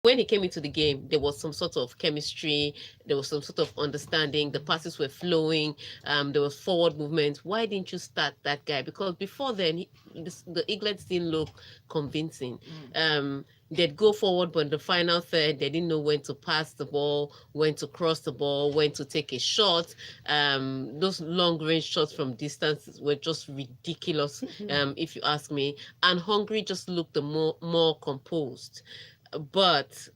when he came into the game, there was some sort of chemistry, there was some sort of understanding, the passes were flowing, there was forward movement. Why didn't you start that guy? Because before then, the Eaglets didn't look convincing. They'd go forward, but in the final third, they didn't know when to pass the ball, when to cross the ball, when to take a shot. Those long range shots from distance were just ridiculous, if you ask me. And Hungary just looked the more composed. But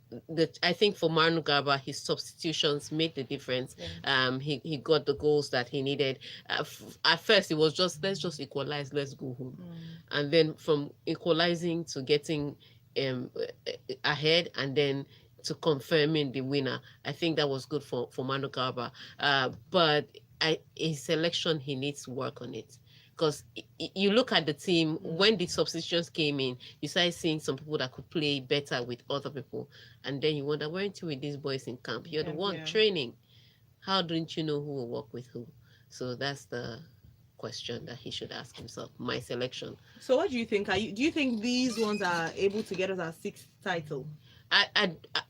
I think for Manu Garba, his substitutions made the difference. He got the goals that he needed. At first, it was just, let's just equalize, let's go home. And then from equalizing to getting ahead, and then to confirming the winner, I think that was good for Manu Garba. But his selection, he needs to work on it. Because you look at the team, when the substitutions came in, you started seeing some people that could play better with other people. And then you wonder, weren't you with these boys in camp? You're the one training. How don't you know who will work with who? So that's the question that he should ask himself. My selection. So what do you think? Do you think these ones are able to get us our sixth title?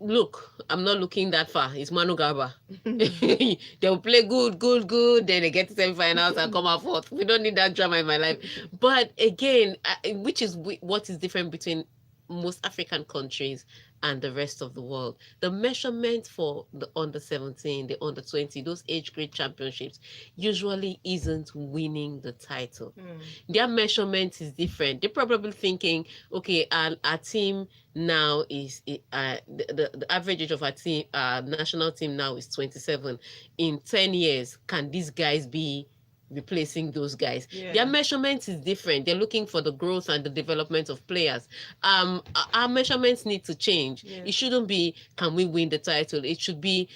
Look, I'm not looking that far. It's Manu Garba. They'll play good. Then they get to semifinals and come out fourth. We don't need that drama in my life. But again, which is what is different between most African countries and the rest of the world. The measurement for the under 17, the under 20, those age grade championships usually isn't winning the title. Their measurement is different. They're probably thinking, okay, our team now is the average age of our team, national team now is 27. In 10 years, can these guys be replacing those guys? Their measurement is different. They're looking for the growth and the development of players. Our measurements need to change. It shouldn't be, can we win the title? It should be,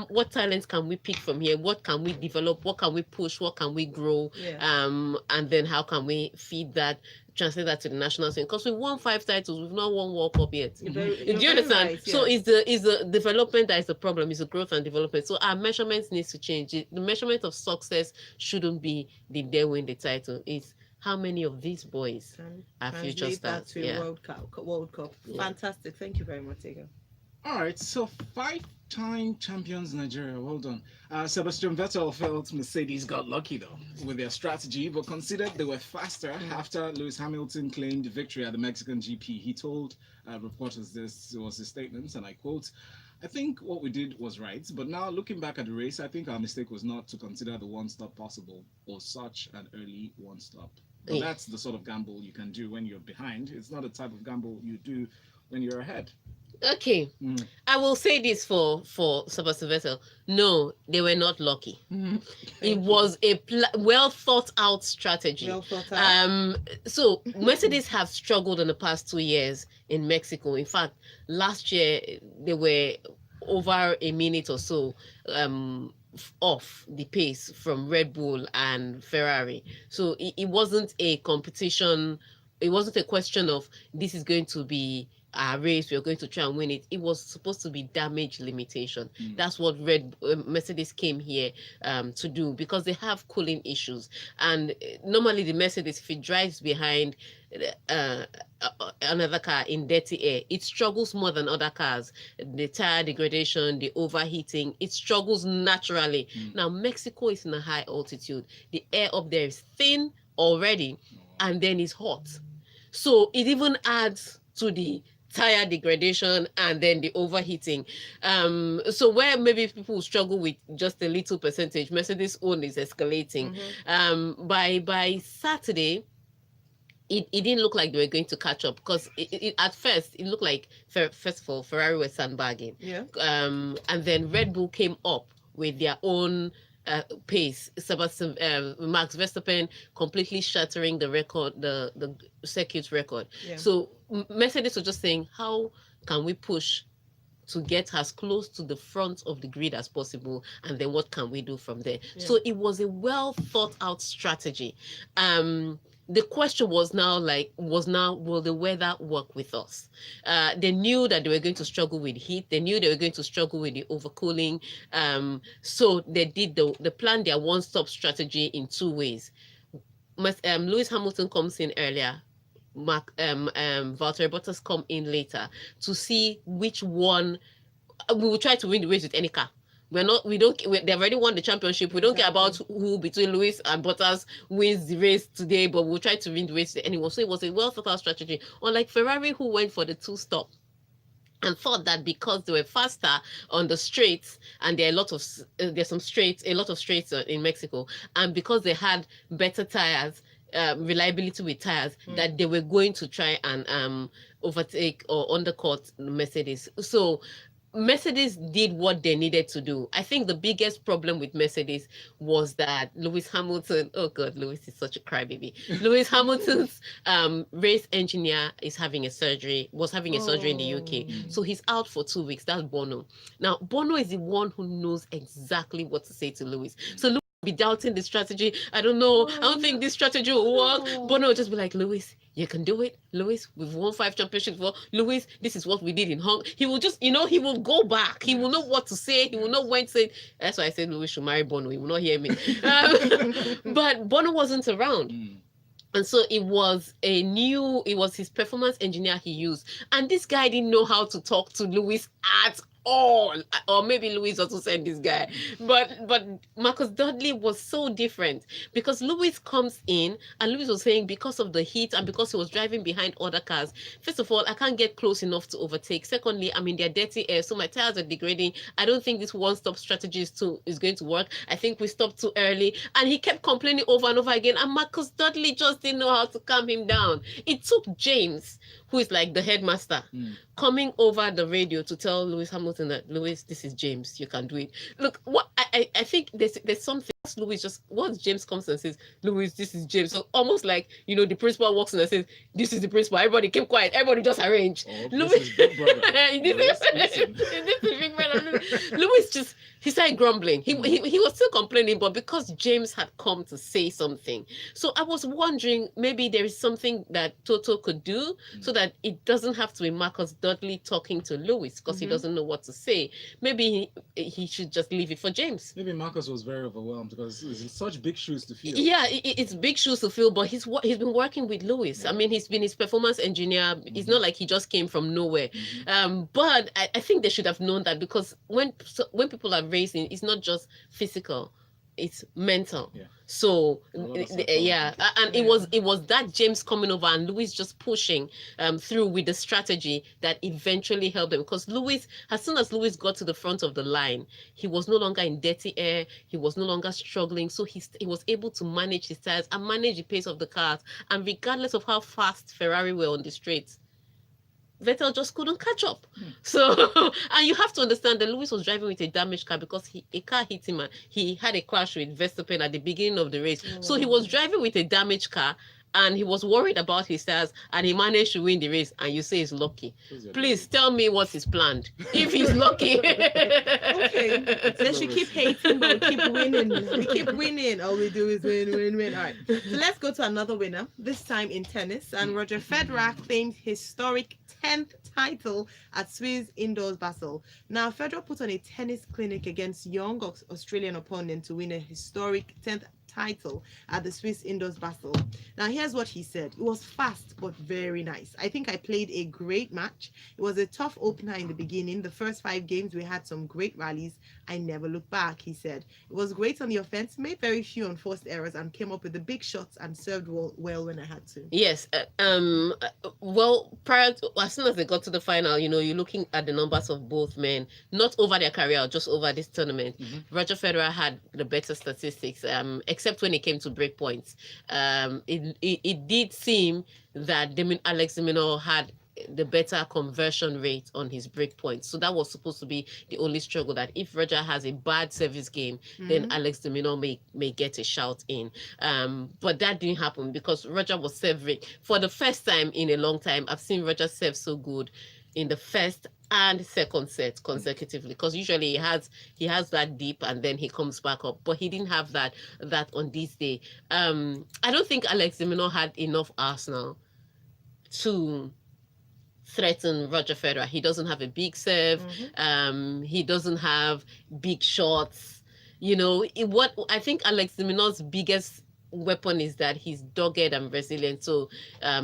what talents can we pick from here? What can we develop? What can we push? What can we grow? And then how can we feed that, translate that to the national team? Because we won 5 titles, we've not won World Cup yet. Do you understand? Right, so it's the development that is the problem. It's the growth and development. So our measurements needs to change. The measurement of success shouldn't be, did they win the title? It's how many of these boys are future stars. World Cup. Fantastic. Thank you very much, Tega. All right, so 5-time champions Nigeria. Well done. Sebastian Vettel felt Mercedes got lucky though with their strategy, but considered they were faster after Lewis Hamilton claimed victory at the Mexican GP. He told reporters this was his statement, and I quote, "I think what we did was right, but now looking back at the race, I think our mistake was not to consider the one-stop possible or such an early one-stop." But that's the sort of gamble you can do when you're behind. It's not the type of gamble you do when you're ahead. Okay, I will say this for Sebastian Vettel. No, they were not lucky. It was a well thought out strategy. So Mercedes have struggled in the past 2 years in Mexico. In fact, last year they were over a minute or so off the pace from Red Bull and Ferrari. So it wasn't a competition. It wasn't a question of this is going to be our race, we're going to try and win it. It was supposed to be damage limitation. That's what Mercedes came here to do, because they have cooling issues. And normally the Mercedes, if it drives behind another car in dirty air, it struggles more than other cars. The tire degradation, the overheating, it struggles naturally. Now Mexico is in a high altitude. The air up there is thin already, and then it's hot. So it even adds to the tire degradation and then the overheating. So where maybe people struggle with just a little percentage, Mercedes' own is escalating. By Saturday, it didn't look like they were going to catch up, because at first it looked like, first of all, Ferrari was sandbagging. And then Red Bull came up with their own pace. Max Verstappen completely shattering the record, the circuit record. So Mercedes was just saying, how can we push to get as close to the front of the grid as possible, and then what can we do from there? So it was a well thought out strategy. The question was now, will the weather work with us? They knew that they were going to struggle with heat. They knew they were going to struggle with the overcooling. So they did the plan their one-stop strategy in 2 ways. Lewis Hamilton comes in earlier, Valtteri Bottas come in later to see which one we will try to win the race with any car. They've already won the championship. We don't care about who between Lewis and Bottas wins the race today, but we'll try to win the race with anyone. So it was a well thought out strategy. Unlike Ferrari, who went for the two stop and thought that because they were faster on the straights, and there are a lot of straights in Mexico, and because they had better tires, reliability with tires, that they were going to try and overtake or undercut Mercedes. So Mercedes did what they needed to do. I think the biggest problem with Mercedes was that Lewis Hamilton, oh God, Lewis is such a crybaby. Lewis Hamilton's race engineer was having a surgery in the UK. So he's out for 2 weeks. That's Bono. Now, Bono is the one who knows exactly what to say to Lewis. So Lewis will be doubting the strategy. I don't know. I don't think this strategy will work. Bono will just be like, Lewis, you can do it, Lewis. We've won 5 championships. Well, Lewis, this is what we did in Hong. He will just, he will go back. He will know what to say. He will know when to say. That's why I said Lewis should marry Bono. He will not hear me. But Bono wasn't around. And so it was his performance engineer he used. And this guy didn't know how to talk to Lewis at all. Or maybe Lewis also sent this guy. But Marcus Dudley was so different because Lewis comes in and Lewis was saying because of the heat and because he was driving behind other cars, first of all, I can't get close enough to overtake. Secondly, I'm in their dirty air, so my tires are degrading. I don't think this one-stop strategy is going to work. I think we stopped too early. And he kept complaining over and over again. And Marcus Dudley just didn't know how to calm him down. It took James, who is like the headmaster, coming over the radio to tell Lewis Hamilton that, Lewis, this is James, you can do it. Look, what I think there's something. Once James comes and says, Lewis, this is James. So almost like, the principal walks in and says, this is the principal. Everybody keep quiet. Everybody just arrange. Lewis, Big Brother. Lewis just, he started grumbling. He was still complaining, but because James had come to say something. So I was wondering, maybe there is something that Toto could do so that it doesn't have to be Marcus Dudley talking to Lewis because he doesn't know what to say. Maybe he should just leave it for James. Maybe Marcus was very overwhelmed because it's such big shoes to fill. Yeah, it's big shoes to fill, but he's been working with Lewis. I mean, he's been his performance engineer. It's not like he just came from nowhere. But I think they should have known that because when people are racing, it's not just physical, it's mental. So it was that James coming over and Lewis just pushing through with the strategy that eventually helped them, because Lewis, as soon as Lewis got to the front of the line, he was no longer in dirty air, he was no longer struggling, so he was able to manage his tires and manage the pace of the cars, and regardless of how fast Ferrari were on the straight, Vettel just couldn't catch up. So, and you have to understand that Lewis was driving with a damaged car because a car hit him and he had a crash with Verstappen at the beginning of the race. So he was driving with a damaged car and he was worried about his tires and he managed to win the race, and you say he's lucky. Please tell me what's his plan if he's lucky. Okay, they should keep hating but keep winning. We keep winning. All we do is win. All right, so let's go to another winner, this time in tennis, and Roger Federer claimed historic 10th title at Swiss Indoors Basel. Now, Federer put on a tennis clinic against young Australian opponent to win a historic 10th title at the Swiss Indoors Basel. Now, here's what he said. It was fast, but very nice. I think I played a great match. It was a tough opener in the beginning. The first 5 games, we had some great rallies. I never looked back, he said. It was great on the offense, made very few unforced errors, and came up with the big shots and served well when I had to. Yes. Well, as soon as they got to the final, you're looking at the numbers of both men, not over their career, just over this tournament. Roger Federer had the better statistics, except when it came to break points. It did seem that Alex de Minaur had the better conversion rate on his break points. So that was supposed to be the only struggle, that if Roger has a bad service game, then Alex de Minaur may get a shout in. But that didn't happen because Roger was serving. For the first time in a long time, I've seen Roger serve so good in the first and second set consecutively, because usually he has that dip and then he comes back up, but he didn't have that on this day. I don't think Alex de Minaur had enough arsenal to threaten Roger Federer. He doesn't have a big serve. He doesn't have big shots. What I think Alex de Minaur's biggest weapon is that he's dogged and resilient. So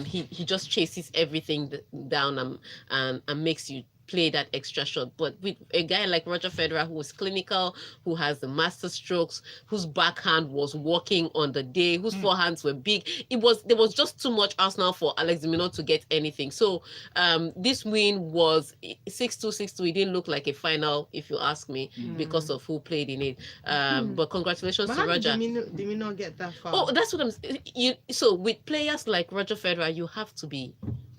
he just chases everything down and makes you play that extra shot. But with a guy like Roger Federer, who was clinical, who has the master strokes, whose backhand was working on the day, whose forehands were big, there was just too much Arsenal for Alex de Minaur to get anything. So this win was 6-2, 6-2. It didn't look like a final, if you ask me, because of who played in it. But congratulations to Roger. Did we not get that far? Oh, that's what I'm. So with players like Roger Federer, you have to be,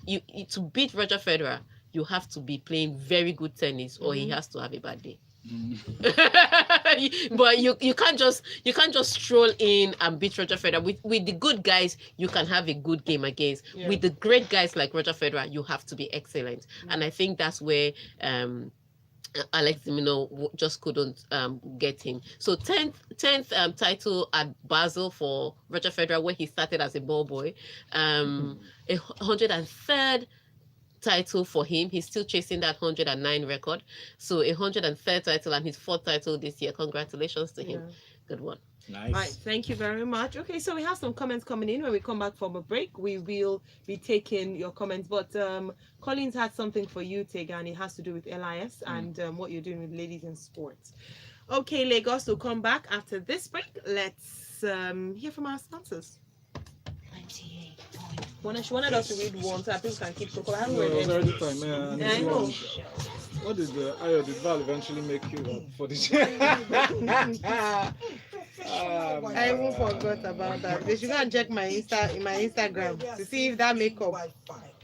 to beat Roger Federer, you have to be playing very good tennis, or he has to have a bad day. But you can't just stroll in and beat Roger Federer. With the good guys, you can have a good game against. Yeah. With the great guys like Roger Federer, you have to be excellent. And I think that's where Alex de Minaur just couldn't get him. So 10th title at Basel for Roger Federer, where he started as a ball boy. 103rd title for him. He's still chasing that 109 record. So 103rd title and his 4th title this year. Congratulations to him. Good one. Nice. Right, thank you very much. Okay, so we have some comments coming in. When we come back from a break, we will be taking your comments. But Collins had something for you, Tega, and it has to do with LIS and what you're doing with ladies in sports. Okay, Lagos, we'll come back after this break. Let's hear from our sponsors. She wanted us to read one so that people can keep talking. I haven't read it was any. already time, yeah. Yeah, I know. What did did Val eventually make you up for this? I even forgot about that. They should go and check my Instagram to see if that makeup.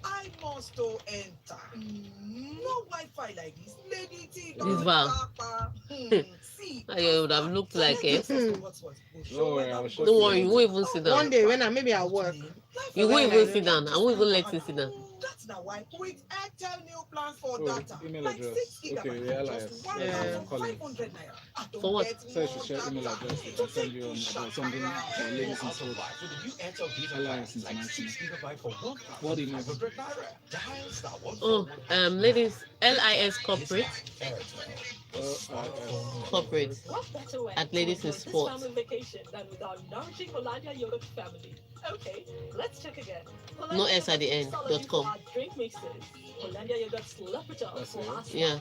I must to enter. No Wi-Fi like this. Lady T. This Val. See. I would have looked like it. Don't worry, I will show Don't worry, you won't even sit down. One day when maybe I work. You won't even sit down. I won't even let you sit down. That's now why with Airtel new plans for Oh, data. email Like address. 6 gigabytes Okay, for yeah, just like, 1,500 naira. And don't For what? get So I should more share email data. address to send you about something for ladies in sports. Alliance International. What email? Oh, ladies, LIS corporate at Ladies in Sports. Okay, let's check again. No S at the end, .com. Drink mixes. Hollandia yogurt slapper That's for it. us. Yeah.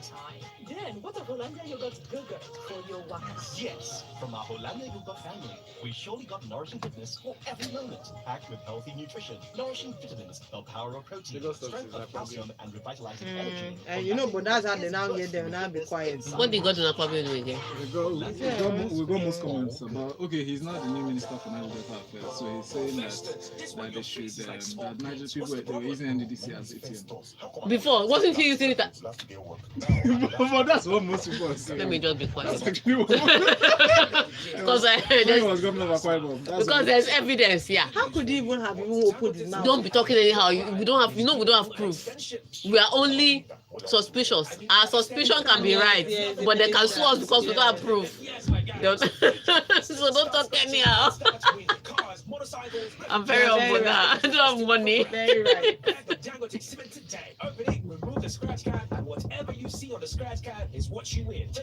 Then what of Hollandia yogurt gurgler for your waka? Yes, from our Hollandia Yogurt family, we surely got nourishing goodness for every moment, packed with healthy nutrition, nourishing vitamins, the power of protein, Lagos State strength is of like calcium, and revitalizing energy. But that's how they now get them. Now be quiet. What they got in Aquabio do again? We got most comments about. Okay, he's not the new minister for Niger Delta Affairs, so he's saying that they should that Niger people they were using NDDC as ATM. Before, wasn't he using it? But that's what most people are saying. Let me just be That's quiet. actually what. Because He was governor of Akwa Ibom. That's because what- there's evidence, yeah. How could he even have opened his mouth? Don't be talking anyhow. We don't have, we don't have proof. We are only suspicious. Our suspicion can be right, but they can sue us because we don't have proof. So don't talk anyhow. I'm very humble now. I don't have money. Very right.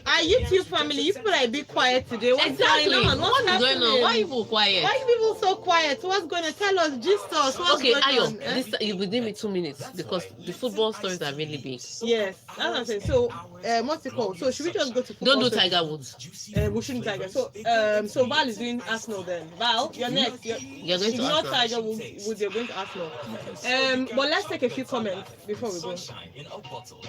Our YouTube family, you people are a bit quiet today. What's Exactly. going on? What's going on? Why are you happening? people quiet? Why are you people so quiet? What's going to tell us? Gist us. What's Okay, going Ayo, on? this you will give me 2 minutes because the football stories are really big. Yes, that's what I'm saying. So, what's it called? So, should we just go to football? Don't do stories? Tiger Woods. We shouldn't Tiger. So Val is doing Arsenal then. Val, you're next. You're going to Ignore Arsenal. Tiger Woods. You're going to Arsenal. But let's take a few comments before we go. Sunshine in a bottle.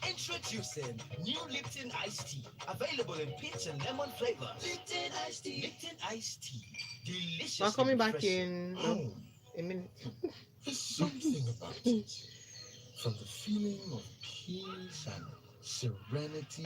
Introducing new Lipton iced tea, available in peach and lemon flavor. Lipton iced tea. Lipton iced tea. Delicious. We're coming back refreshing. in a minute. There's something about it. From the feeling of peace and serenity.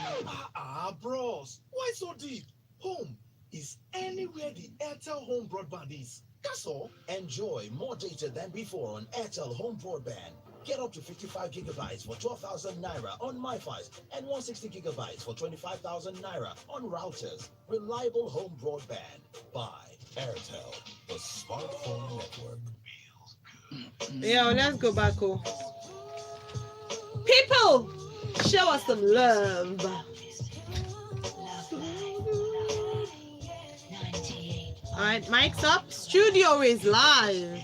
Bros. Why so deep? Home is anywhere the Airtel home broadband is. That's all. Enjoy more data than before on Airtel home broadband. Get up to 55 gigabytes for 12,000 naira on MiFi and 160 gigabytes for 25,000 naira on routers. Reliable home broadband by Airtel, the smartphone network. Yeah, let's go back. People, show us some love. All right, mic's up. Studio is live.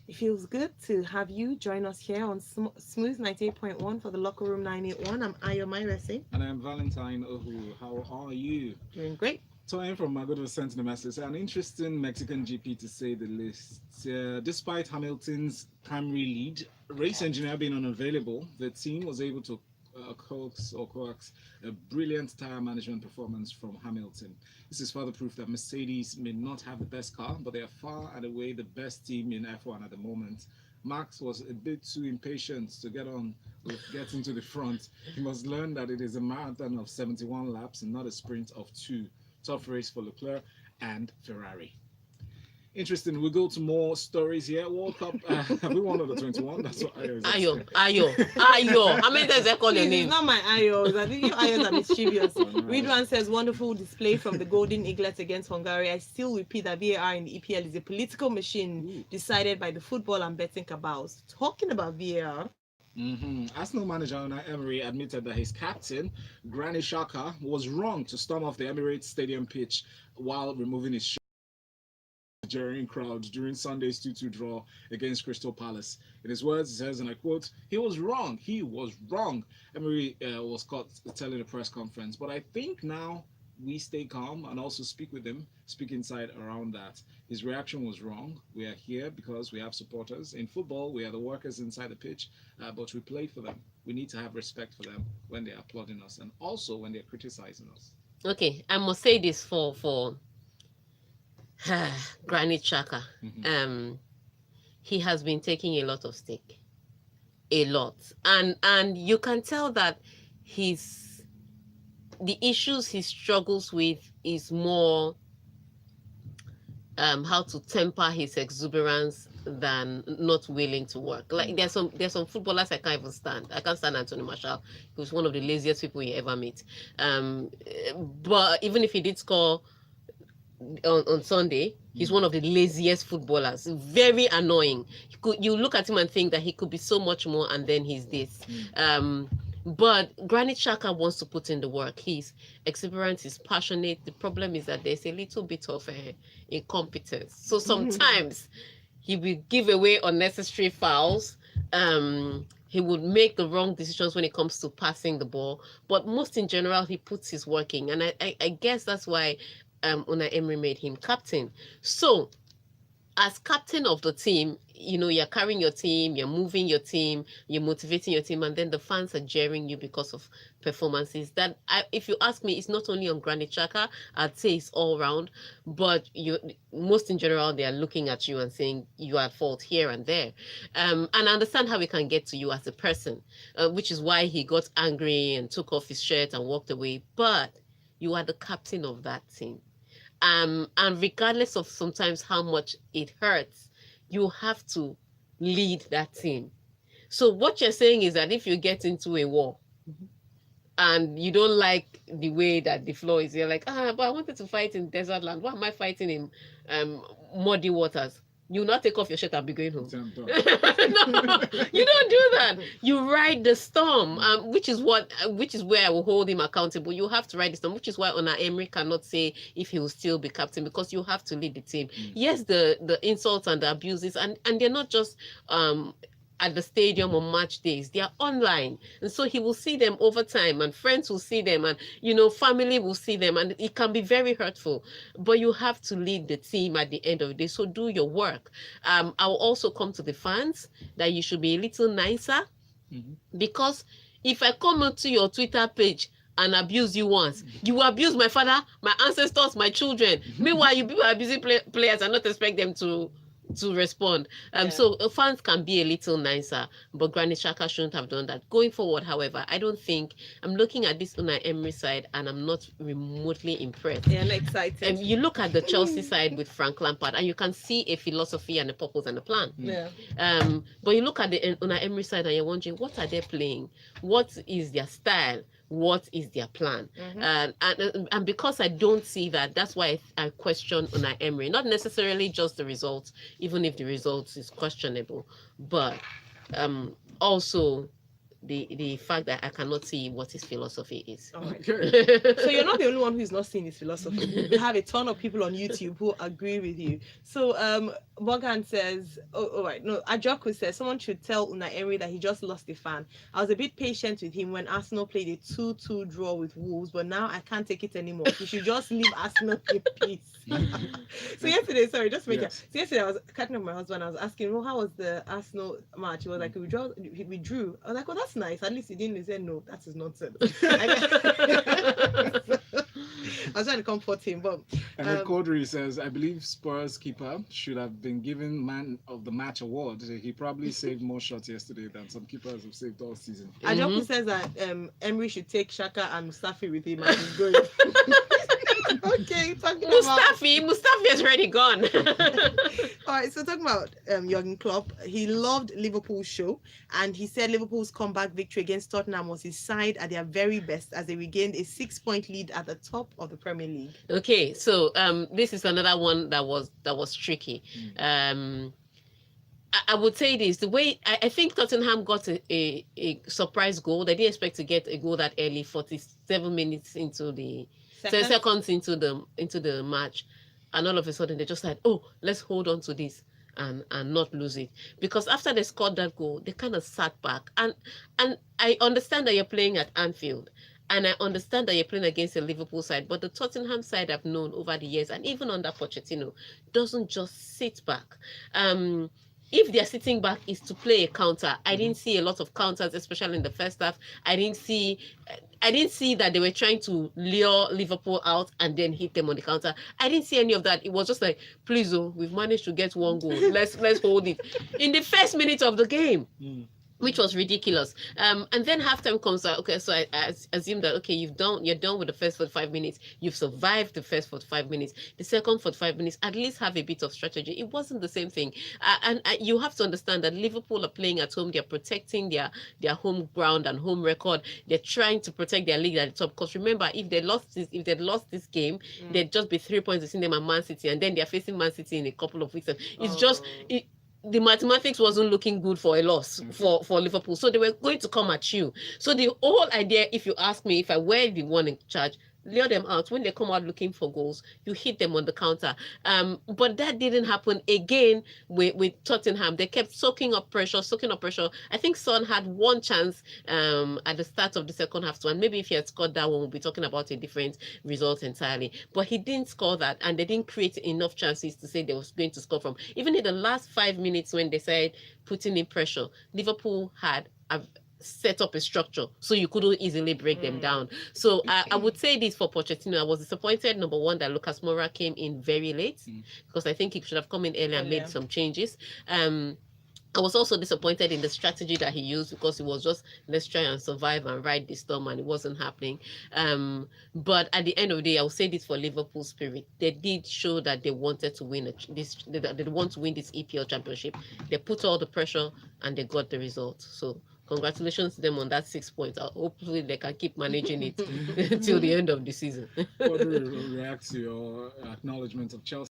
It feels good to have you join us here on Smooth 98.1 for the Locker Room 981. I'm Ayo Mairese. And I'm Valentine Ohu. How are you? Doing great. Toyin from Magodo sent the message. An interesting Mexican GP to say the least. Despite Hamilton's primary lead, race engineer being unavailable, the team was able to coax a brilliant tire management performance from Hamilton. This is further proof that Mercedes may not have the best car, but they are far and away the best team in F1 at the moment. Max was a bit too impatient to get into the front. He must learn that it is a marathon of 71 laps and not a sprint of 2. Tough race for Leclerc and Ferrari. Interesting. We'll go to more stories here. World Cup. Have we won under 21? That's what Ayo. How many times I call your It's name? not my Ayos. I think your Ayos are mischievous. Oh, no. Ridwan says, wonderful display from the Golden Eaglets against Hungary. I still repeat that VAR in the EPL is a political machine decided by the football and betting cabals. Talking about VAR. Arsenal manager Unai Emery admitted that his captain, Granit Xhaka, was wrong to storm off the Emirates Stadium pitch while removing his shirt during crowd during Sunday's 2-2 draw against Crystal Palace. In his words, he says, and I quote, "He was wrong. He was wrong." Emery was caught telling a press conference. But I think now we stay calm and also speak with him, speak inside around that. His reaction was wrong. We are here because we have supporters. In football, we are the workers inside the pitch, but we play for them. We need to have respect for them when they are applauding us and also when they're criticizing us. Okay, I must say this for Granit Xhaka. He has been taking a lot of stake, a lot, and you can tell that the issues he struggles with is more how to temper his exuberance than not willing to work. Like there's some footballers I can't even stand. I can't stand Anthony Martial. He was one of the laziest people you ever meet. But even if he did score on Sunday, he's one of the laziest footballers. Very annoying. You look at him and think that he could be so much more, and then he's this. But Granit Xhaka wants to put in the work. He's exuberant, he's passionate. The problem is that there's a little bit of incompetence. So sometimes he will give away unnecessary fouls. He would make the wrong decisions when it comes to passing the ball. But most in general, he puts his work in. And I guess that's why Unai Emery made him captain. So as captain of the team, you're carrying your team, you're moving your team, you're motivating your team, and then the fans are jeering you because of performances. That, if you ask me, it's not only on Granit Xhaka, I'd say it's all round, but most in general, they are looking at you and saying you are at fault here and there. And I understand how it can get to you as a person, which is why he got angry and took off his shirt and walked away. But you are the captain of that team. And regardless of sometimes how much it hurts, you have to lead that team. So what you're saying is that if you get into a war and you don't like the way that the floor is, you're like, but I wanted to fight in desert land. Why am I fighting in muddy waters? You not take off your shirt and be going home. No, you don't do that. You ride the storm, which is where I will hold him accountable. You have to ride the storm, which is why Unai Emery cannot say if he will still be captain, because you have to lead the team. Yes, the insults and the abuses, and they're not just at the stadium on match days. They are online, and so he will see them over time, and friends will see them, and family will see them, and it can be very hurtful. But you have to lead the team at the end of the day, so do your work. I'll also come to the fans that you should be a little nicer, because if I come onto your Twitter page and abuse you once, you abuse my father, my ancestors, my children. Meanwhile, you people are abusing players and not expect them to respond. So fans can be a little nicer, but Granit Xhaka shouldn't have done that. Going forward, however, I don't think, I'm looking at this Unai Emery side and I'm not remotely impressed. Yeah, I'm excited. You look at the Chelsea side with Frank Lampard and you can see a philosophy and a purpose and a plan. Yeah. But you look at the Unai Emery side and you're wondering, what are they playing? What is their style? What is their plan? And because I don't see that, that's why I question Unai Emery. Not necessarily just the results, even if the results is questionable, but also the fact that I cannot see what his philosophy is. All right. Okay. So you're not the only one who's not seeing his philosophy. We have a ton of people on YouTube who agree with you. So Morgan says, oh right, no, Ajoku says someone should tell Unai Emery that he just lost a fan. I was a bit patient with him when Arsenal played a 2-2 draw with Wolves, but now I can't take it anymore. He should just leave Arsenal in peace. So yesterday, sorry, just make it. Yes. So yesterday I was catching up with my husband. I was asking, well, how was the Arsenal match? He was like, we drew. I was like, oh, that's nice. At least he didn't. He said, no, that is nonsense. I was trying to comfort him, but And then Quadri says, I believe Spurs keeper should have been given man of the match award. He probably saved more shots yesterday than some keepers have saved all season. Ajoku says that Emery should take Shaka and Mustafi with him as he's going. Okay, talking about Mustafi has already gone. all right. So talking about Jurgen Klopp, he loved Liverpool's show, and he said Liverpool's comeback victory against Tottenham was his side at their very best as they regained a 6-point lead at the top of the Premier League. Okay, so this is another one that was tricky. I would say this, the way I think Tottenham got a surprise goal. They didn't expect to get a goal that early, 47 minutes into the seconds into the match, and all of a sudden they just said, oh, let's hold on to this and not lose it. Because after they scored that goal, they kind of sat back, and I understand that you're playing at Anfield, and I understand that you're playing against a Liverpool side, but the Tottenham side I've known over the years, and even under Pochettino, doesn't just sit back. If they're sitting back is to play a counter. I didn't see a lot of counters, especially in the first half. I didn't see that they were trying to lure Liverpool out and then hit them on the counter. I didn't see any of that. It was just like, please, we've managed to get one goal. Let's hold it. In the first minute of the game. Which was ridiculous. And then halftime comes out. Okay, so I assume that you're done with the first 45 minutes. You've survived the first 45 minutes. The second 45 minutes, at least have a bit of strategy. It wasn't the same thing. And you have to understand that Liverpool are playing at home. They're protecting their home ground and home record. They're trying to protect their league at the top. Because remember, if they'd lost this game, there'd just be 3 points between them and Man City, and then they're facing Man City in a couple of weeks. And it's the mathematics wasn't looking good for a loss for Liverpool. So they were going to come at you. So the whole idea, if you ask me, if I were the one in charge, lure them out. When they come out looking for goals, you hit them on the counter. But that didn't happen again with Tottenham. They kept soaking up pressure. I think Son had one chance at the start of the second half, and maybe if he had scored that one, we'll be talking about a different result entirely. But he didn't score that, and they didn't create enough chances to say they was going to score from. Even in the last 5 minutes when they started putting in pressure, Liverpool had set up a structure so you couldn't easily break them down. So I would say this for Pochettino. I was disappointed, number one, that Lucas Moura came in very late, because I think he should have come in earlier and made some changes. I was also disappointed in the strategy that he used, because it was just, let's try and survive and ride this storm, and it wasn't happening. But at the end of the day, I will say this for Liverpool spirit. They did show that they wanted to win they want to win this EPL championship. They put all the pressure and they got the result. So congratulations to them on that 6 points. Hopefully they can keep managing it till the end of the season. What do you react to your acknowledgement of Chelsea?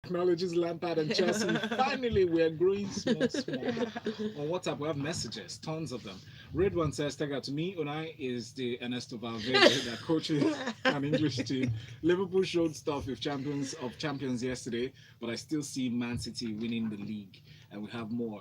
Acknowledges Lampard and Chelsea. Finally, we're growing small. On WhatsApp, we have messages, tons of them. Red one says, Tega, to me, Unai is the Ernesto Valverde that coaches an English team. Liverpool showed stuff with champions yesterday, but I still see Man City winning the league, and we have more.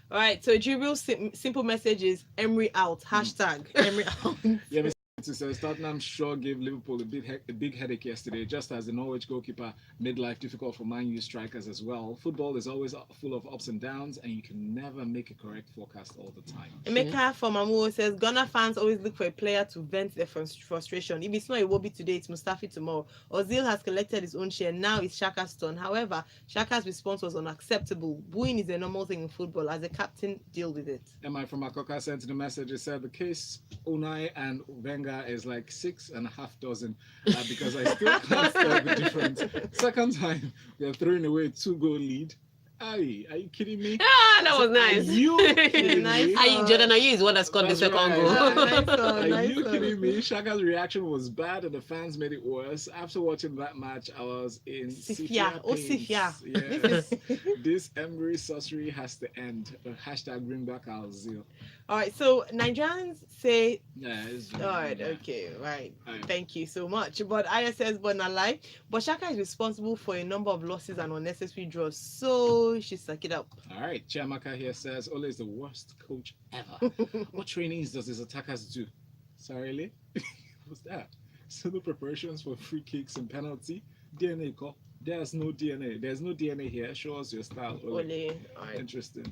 All right, so Jibril's simple message is Emery out. Hashtag Emery out. Yeah, it says Tottenham sure gave Liverpool a big headache yesterday, just as the Norwich goalkeeper made life difficult for Man U strikers as well. Football is always full of ups and downs, and you can never make a correct forecast all the time. Emeka from Amuo says Ghana fans always look for a player to vent their frustration. If it's not Iwobi today, it's Mustafi tomorrow. Ozil has collected his own share. Now it's Shaka's turn. However, Shaka's response was unacceptable. Booing is a normal thing in football. As a captain, deal with it. MI from Akoka sent the message. It said the case Unai and Wenger is like 6.5 dozen, because I still can't tell the difference. Second time, they're throwing away 2-goal lead, Aye, are you kidding me? Ah, that was nice. Are you kidding Nice. me? Jordan Ayew is what has scored the That's second right. goal. Nice one, Are nice you one. kidding me? Shaka's reaction was bad and the fans made it worse. After watching that match, I was in Sifia. Oh, pains. Sifia. Yes. This Emery sorcery has to end. Hashtag bring back our zeal. All right, so Nigerians say, Yeah, it's all right, yeah. okay, right. Aye. Thank you so much. But ISS, but not lie. But Shaka is responsible for a number of losses and unnecessary draws, so she suck it up. All right, Chiamaka here says Ole is the worst coach ever. What trainings does his attackers do? Sorry, what's that? Solo preparations for free kicks and penalty. DNA call. There's no DNA. There's no DNA here. Show us your style, Ole. Ole. All right. Interesting.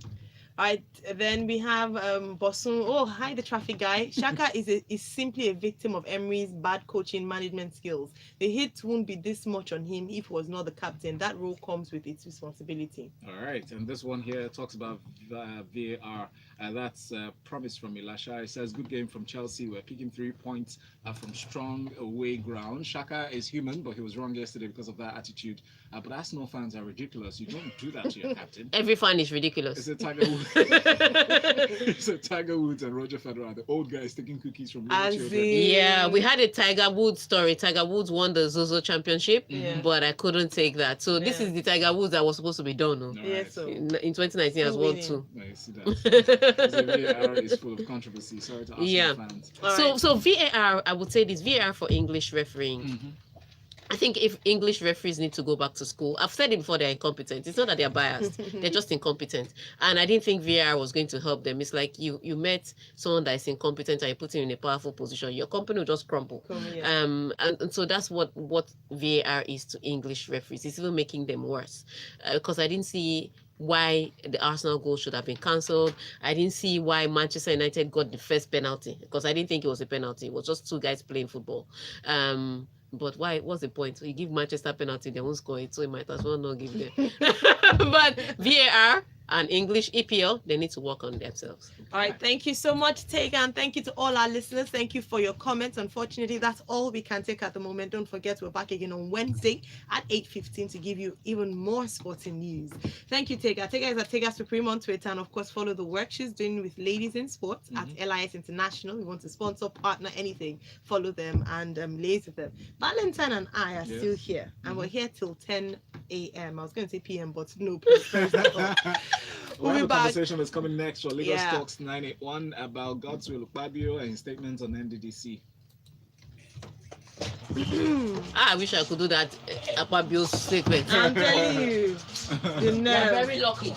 All right, then we have Bosun. Oh, hi, the traffic guy. Shaka is simply a victim of Emery's bad coaching management skills. The hit won't be this much on him if he was not the captain. That role comes with its responsibility. All right, and this one here talks about VAR. That's promise from Elisha. It says, good game from Chelsea. We're picking 3 points from strong away ground. Shaka is human, but he was wrong yesterday because of that attitude. But Arsenal fans are ridiculous. You don't do that to your captain. Every fan is ridiculous. It's a Tiger Woods. It's a Tiger Woods and Roger Federer, the old guys taking cookies from little As children. in- Yeah, we had a Tiger Woods story. Tiger Woods won the Zozo Championship, Yeah. but I couldn't take that. So this Yeah. is the Tiger Woods that was supposed to be done. No? All Yeah, right. so In 2019 as Who well winning? too. No, you see that. So VAR is full of controversy. Sorry to Arsenal Yeah. fans. All So right. so VAR, I would say this VAR for English refereeing. Mhm. I think if English referees need to go back to school, I've said it before, they're incompetent. It's not that they're biased, they're just incompetent. And I didn't think VAR was going to help them. It's like you met someone that is incompetent and you put him in a powerful position, your company will just crumble. Yeah. And so that's what VAR is to English referees. It's even making them worse. Because I didn't see why the Arsenal goal should have been cancelled. I didn't see why Manchester United got the first penalty, because I didn't think it was a penalty. It was just two guys playing football. But why? What's the point? You give Manchester penalty, they won't score it, so you might as well not give them. But VAR and English EPL, they need to work on themselves. All right, thank you so much, Tega, and thank you to all our listeners. Thank you for your comments. Unfortunately, that's all we can take at the moment. Don't forget, we're back again on Wednesday at 8:15 to give you even more sporting news. Thank you, Tega. Tega is at Tega Supreme on Twitter, and of course, follow the work she's doing with Ladies in Sports at LIS International. We want to sponsor, partner, anything. Follow them and liaise with them. Valentine and I are still here, and we're here till 10 a.m. I was going to say p.m., but no, please, We'll We'll have be a back. conversation that's coming next for Lagos Yeah. Talks 981 about God's will Fabio and his statements on NDDC. I wish I could do that Akpabio's statement. I'm telling you, the You're nerve. very lucky.